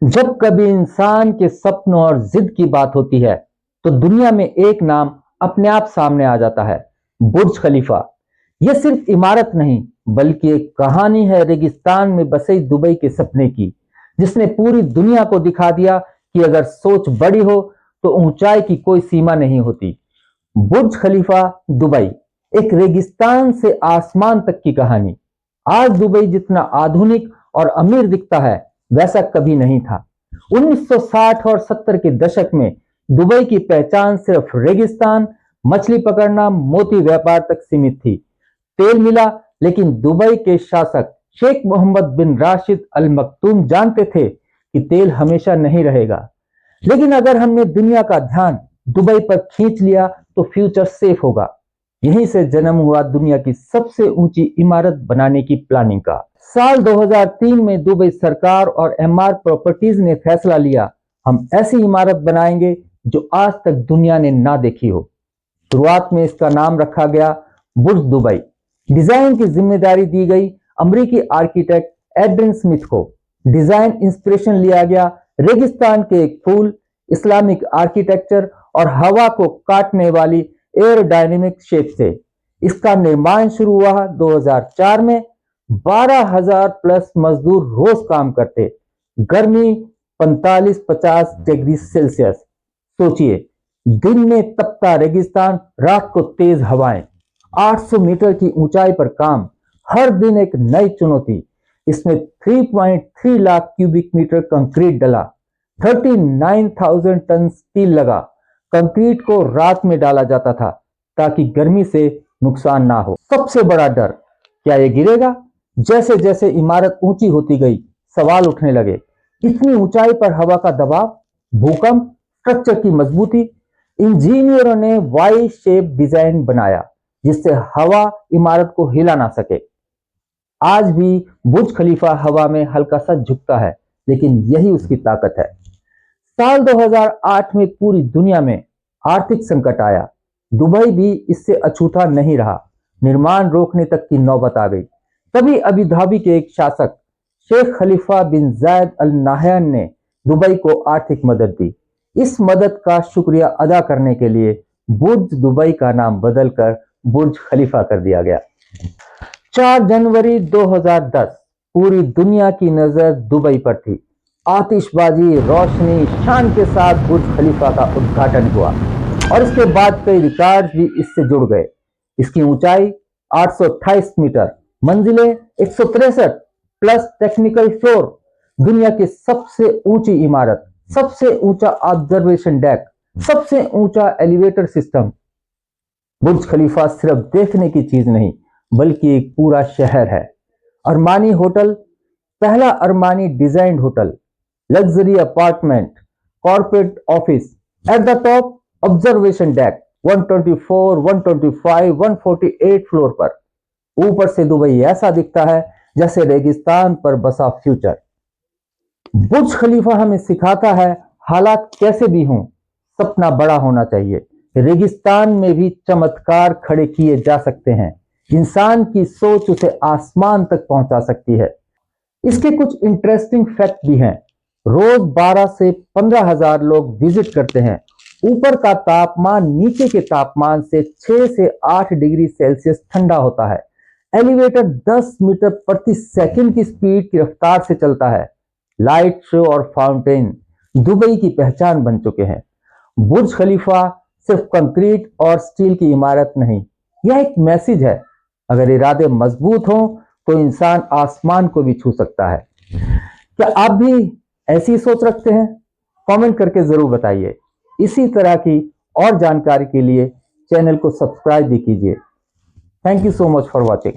जब कभी इंसान के सपनों और जिद की बात होती है तो दुनिया में एक नाम अपने आप सामने आ जाता है, बुर्ज खलीफा। यह सिर्फ इमारत नहीं बल्कि एक कहानी है रेगिस्तान में बसे दुबई के सपने की, जिसने पूरी दुनिया को दिखा दिया कि अगर सोच बड़ी हो तो ऊंचाई की कोई सीमा नहीं होती। बुर्ज खलीफा दुबई, एक रेगिस्तान से आसमान तक की कहानी। आज दुबई जितना आधुनिक और अमीर दिखता है वैसा कभी नहीं था। 1960 और 70 के दशक में दुबई की पहचान सिर्फ रेगिस्तान, मछली पकड़ना, मोती व्यापार तक सीमित थी। तेल मिला, लेकिन दुबई के शासक शेख मोहम्मद बिन राशिद अल मखतूम जानते थे कि तेल हमेशा नहीं रहेगा। लेकिन अगर हमने दुनिया का ध्यान दुबई पर खींच लिया तो फ्यूचर सेफ होगा। यहीं से जन्म हुआ दुनिया की सबसे ऊंची इमारत बनाने की प्लानिंग का। साल 2003 में दुबई सरकार और एमआर प्रॉपर्टीज ने फैसला लिया, हम ऐसी इमारत बनाएंगे जो आज तक दुनिया ने ना देखी हो। शुरुआत में इसका नाम रखा गया बुर्ज दुबई। डिजाइन की जिम्मेदारी दी गई अमेरिकी आर्किटेक्ट एड्रिन स्मिथ को। डिजाइन इंस्पिरेशन लिया गया रेगिस्तान के एक फूल, इस्लामिक आर्किटेक्चर और हवा को काटने वाली एयरोडायनेमिक शेप से। इसका निर्माण शुरू हुआ 2004 में। 12,000 प्लस मजदूर रोज काम करते। गर्मी 45-50 डिग्री सेल्सियस। सोचिए, दिन में तपता रेगिस्तान, रात को तेज हवाएं, 800 मीटर की ऊंचाई पर काम, हर दिन एक नई चुनौती। इसमें 3.3 लाख क्यूबिक मीटर कंक्रीट डला, 39,000 टन स्टील लगा। कंक्रीट को रात में डाला जाता था ताकि गर्मी से नुकसान ना हो। सबसे बड़ा डर, क्या यह गिरेगा? जैसे जैसे इमारत ऊंची होती गई सवाल उठने लगे। इतनी ऊंचाई पर हवा का दबाव, भूकंप, स्ट्रक्चर की मजबूती। इंजीनियरों ने वाई शेप डिजाइन बनाया जिससे हवा इमारत को हिला ना सके। आज भी बुर्ज खलीफा हवा में हल्का सा झुकता है, लेकिन यही उसकी ताकत है। साल 2008 में पूरी दुनिया में आर्थिक संकट आया। दुबई भी इससे अछूता नहीं रहा। निर्माण रोकने तक की नौबत आ गई। तभी अबू धाबी के एक शासक शेख खलीफा बिन जायद अल नाहयान ने दुबई को आर्थिक मदद दी। इस मदद का शुक्रिया अदा करने के लिए बुर्ज दुबई का नाम बदलकर बुर्ज खलीफा कर दिया गया। 4 जनवरी 2010 पूरी दुनिया की नजर दुबई पर थी। आतिशबाजी, रोशनी, शान के साथ बुर्ज खलीफा का उद्घाटन हुआ और इसके बाद कई रिकॉर्ड भी इससे जुड़ गए। इसकी ऊंचाई 828 मीटर, मंजिलें 163 प्लस टेक्निकल फ्लोर, दुनिया की सबसे ऊंची इमारत, सबसे ऊंचा ऑब्जर्वेशन डेक, सबसे ऊंचा एलिवेटर सिस्टम। बुर्ज खलीफा सिर्फ देखने की चीज नहीं बल्कि एक पूरा शहर है। अरमानी होटल, पहला Armani designed hotel, luxury apartment, corporate office, at the top observation deck, 124, 125, 148 floor पर। ऊपर से दुबई ऐसा दिखता है जैसे रेगिस्तान पर बसा फ्यूचर। बुर्ज खलीफा हमें सिखाता है हालात कैसे भी हों, सपना बड़ा होना चाहिए। रेगिस्तान में भी चमत्कार खड़े किए जा सकते हैं। इंसान की सोच उसे आसमान तक पहुंचा सकती है। इसके कुछ इंटरेस्टिंग फैक्ट भी हैं। रोज 12 से 15,000 लोग विजिट करते हैं। ऊपर का तापमान नीचे के तापमान से 6 से 8 डिग्री सेल्सियस ठंडा होता है। एलिवेटर 10 मीटर प्रति सेकंड की स्पीड की रफ्तार से चलता है। लाइट शो और फाउंटेन दुबई की पहचान बन चुके हैं। बुर्ज खलीफा सिर्फ कंक्रीट और स्टील की इमारत नहीं, यह एक मैसेज है। अगर इरादे मजबूत हों तो इंसान आसमान को भी छू सकता है। क्या आप भी ऐसी सोच रखते हैं? कमेंट करके जरूर बताइए। इसी तरह की और जानकारी के लिए चैनल को सब्सक्राइब भी कीजिए। Thank you so much for watching.